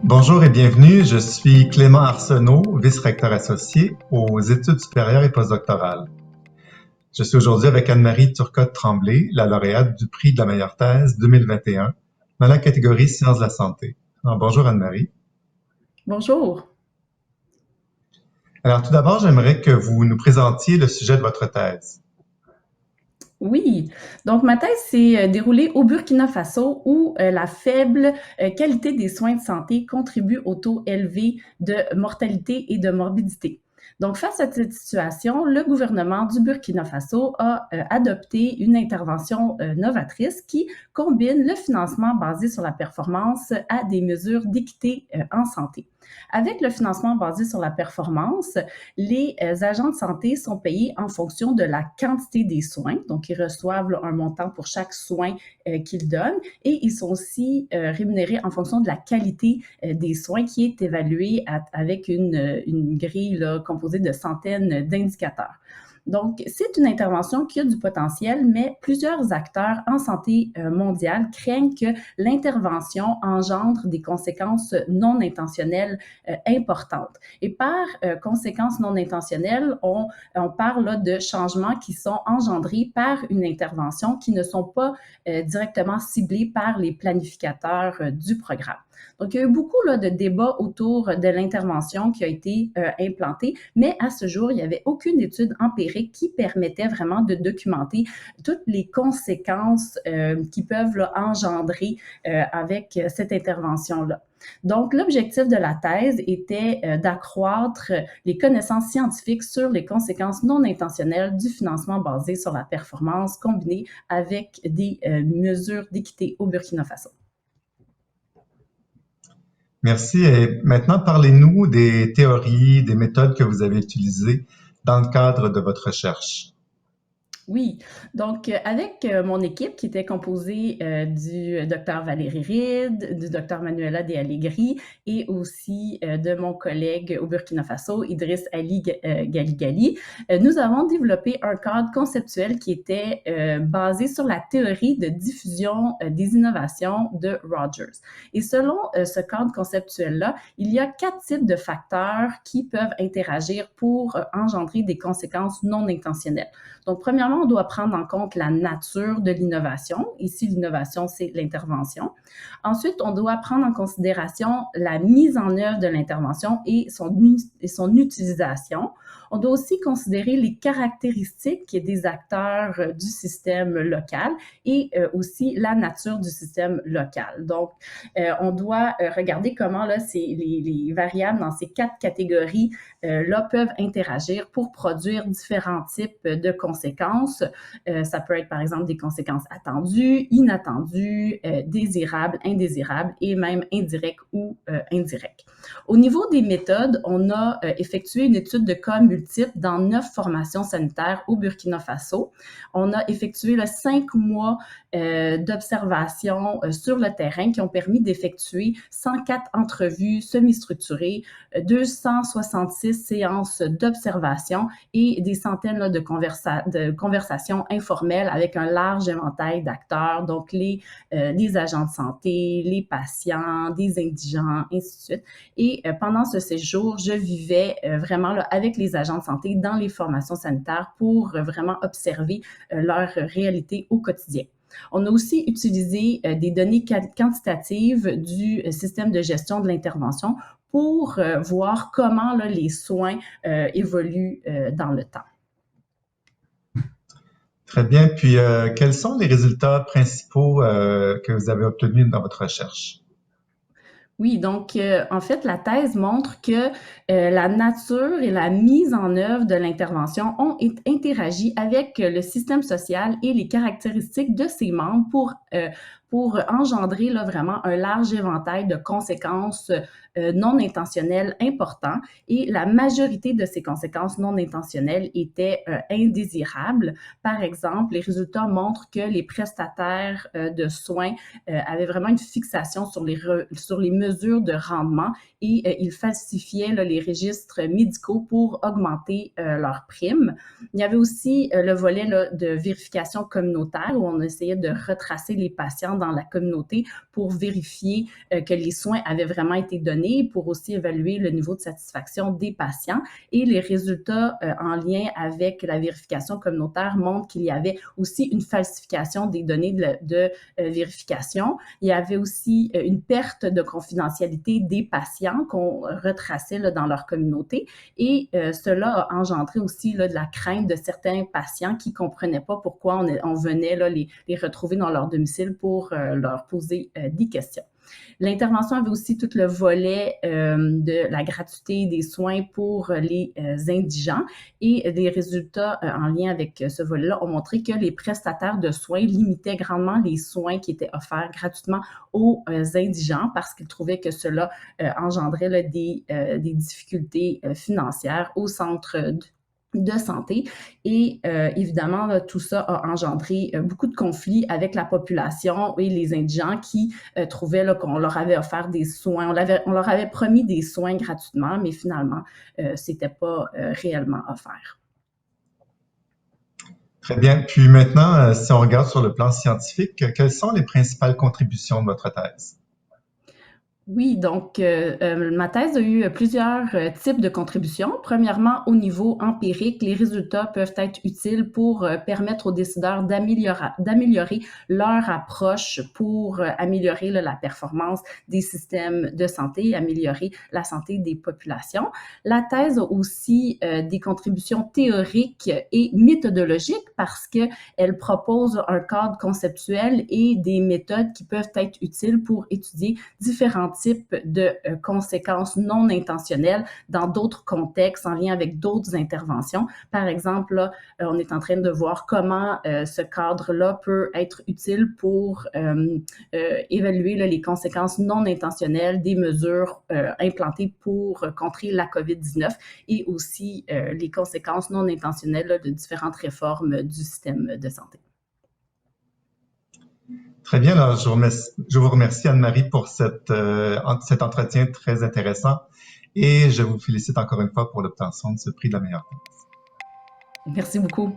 Bonjour et bienvenue, je suis Clément Arsenault, vice-recteur associé aux études supérieures et postdoctorales. Je suis aujourd'hui avec Anne-Marie Turcotte-Tremblay, la lauréate du prix de la meilleure thèse 2021 dans la catégorie Sciences de la santé. Alors, bonjour Anne-Marie. Bonjour. Alors tout d'abord, j'aimerais que vous nous présentiez le sujet de votre thèse. Oui, donc ma thèse s'est déroulée au Burkina Faso où la faible qualité des soins de santé contribue au taux élevé de mortalité et de morbidité. Donc, face à cette situation, le gouvernement du Burkina Faso a adopté une intervention novatrice qui combine le financement basé sur la performance à des mesures d'équité en santé. Avec le financement basé sur la performance, les agents de santé sont payés en fonction de la quantité des soins, donc ils reçoivent un montant pour chaque soin qu'ils donnent, et ils sont aussi rémunérés en fonction de la qualité des soins qui est évaluée avec une grille là, composée de centaines d'indicateurs. Donc, c'est une intervention qui a du potentiel, mais plusieurs acteurs en santé mondiale craignent que l'intervention engendre des conséquences non intentionnelles importantes. Et par conséquences non intentionnelles, on parle là, de changements qui sont engendrés par une intervention qui ne sont pas directement ciblés par les planificateurs du programme. Donc, il y a eu beaucoup là, de débats autour de l'intervention qui a été implantée, mais à ce jour, il n'y avait aucune étude empirique qui permettait vraiment de documenter toutes les conséquences qui peuvent là, engendrer avec cette intervention-là. Donc, l'objectif de la thèse était d'accroître les connaissances scientifiques sur les conséquences non intentionnelles du financement basé sur la performance combiné avec des mesures d'équité au Burkina Faso. Merci. Et maintenant, parlez-nous des théories, des méthodes que vous avez utilisées dans le cadre de votre recherche. Oui, donc avec mon équipe qui était composée du docteur Valérie Ride, du docteur Manuela De Allegri et aussi de mon collègue au Burkina Faso, Idriss Ali Gali, nous avons développé un cadre conceptuel qui était basé sur la théorie de diffusion des innovations de Rogers. Et selon ce cadre conceptuel-là, il y a 4 types de facteurs qui peuvent interagir pour engendrer des conséquences non intentionnelles. Donc, premièrement, on doit prendre en compte la nature de l'innovation. Ici, l'innovation, c'est l'intervention. Ensuite, on doit prendre en considération la mise en œuvre de l'intervention et son utilisation. On doit aussi considérer les caractéristiques des acteurs du système local et aussi la nature du système local. Donc, on doit regarder comment là, les variables dans ces 4 catégories là peuvent interagir pour produire différents types de conséquences. Ça peut être par exemple des conséquences attendues, inattendues, désirables, indésirables et même indirectes ou indirectes. Au niveau des méthodes, on a effectué une étude de cas multiples dans 9 formations sanitaires au Burkina Faso. On a effectué 5 mois d'observation sur le terrain qui ont permis d'effectuer 104 entrevues semi-structurées, 266 séances d'observation et des centaines là, de conversations informelles avec un large éventail d'acteurs, donc les agents de santé, les patients, des indigents, ainsi de suite. Et pendant ce séjour, je vivais vraiment là, avec les agents de santé dans les formations sanitaires pour vraiment observer leur réalité au quotidien. On a aussi utilisé des données quantitatives du système de gestion de l'intervention pour voir comment là, les soins évoluent dans le temps. Très bien. Puis, quels sont les résultats principaux que vous avez obtenus dans votre recherche? Oui, donc en fait, la thèse montre que la nature et la mise en œuvre de l'intervention ont interagi avec le système social et les caractéristiques de ses membres pour engendrer là, vraiment un large éventail de conséquences non intentionnelles importantes. Et la majorité de ces conséquences non intentionnelles étaient indésirables. Par exemple, les résultats montrent que les prestataires de soins avaient vraiment une fixation sur les mesures de rendement et ils falsifiaient là, les registres médicaux pour augmenter leurs primes. Il y avait aussi le volet là, de vérification communautaire où on essayait de retracer les patients dans la communauté pour vérifier que les soins avaient vraiment été donnés, pour aussi évaluer le niveau de satisfaction des patients. Et les résultats en lien avec la vérification communautaire montrent qu'il y avait aussi une falsification des données de vérification. Il y avait aussi une perte de confidentialité des patients qu'on retraçait là, dans leur communauté. Et cela a engendré aussi là, de la crainte de certains patients qui ne comprenaient pas pourquoi on venait là, les retrouver dans leur domicile pour leur poser des questions. L'intervention avait aussi tout le volet de la gratuité des soins pour les indigents et les résultats en lien avec ce volet-là ont montré que les prestataires de soins limitaient grandement les soins qui étaient offerts gratuitement aux indigents parce qu'ils trouvaient que cela engendrait là, des difficultés financières au centre de santé. Et évidemment, là, tout ça a engendré beaucoup de conflits avec la population et les indigents qui trouvaient là, qu'on leur avait offert des soins, on leur avait promis des soins gratuitement, mais finalement, c'était pas réellement offert. Très bien. Puis maintenant, si on regarde sur le plan scientifique, quelles sont les principales contributions de votre thèse? Oui, donc ma thèse a eu plusieurs types de contributions. Premièrement, au niveau empirique, les résultats peuvent être utiles pour permettre aux décideurs d'améliorer leur approche pour améliorer là, la performance des systèmes de santé, améliorer la santé des populations. La thèse a aussi des contributions théoriques et méthodologiques parce qu'elle propose un cadre conceptuel et des méthodes qui peuvent être utiles pour étudier différents types de conséquences non intentionnelles dans d'autres contextes en lien avec d'autres interventions. Par exemple, là, on est en train de voir comment ce cadre-là peut être utile pour évaluer là, les conséquences non intentionnelles des mesures implantées pour contrer la COVID-19 et aussi les conséquences non intentionnelles là, de différentes réformes du système de santé. Très bien, alors je vous remercie Anne-Marie pour cet entretien très intéressant et je vous félicite encore une fois pour l'obtention de ce prix de la meilleure thèse. Merci beaucoup.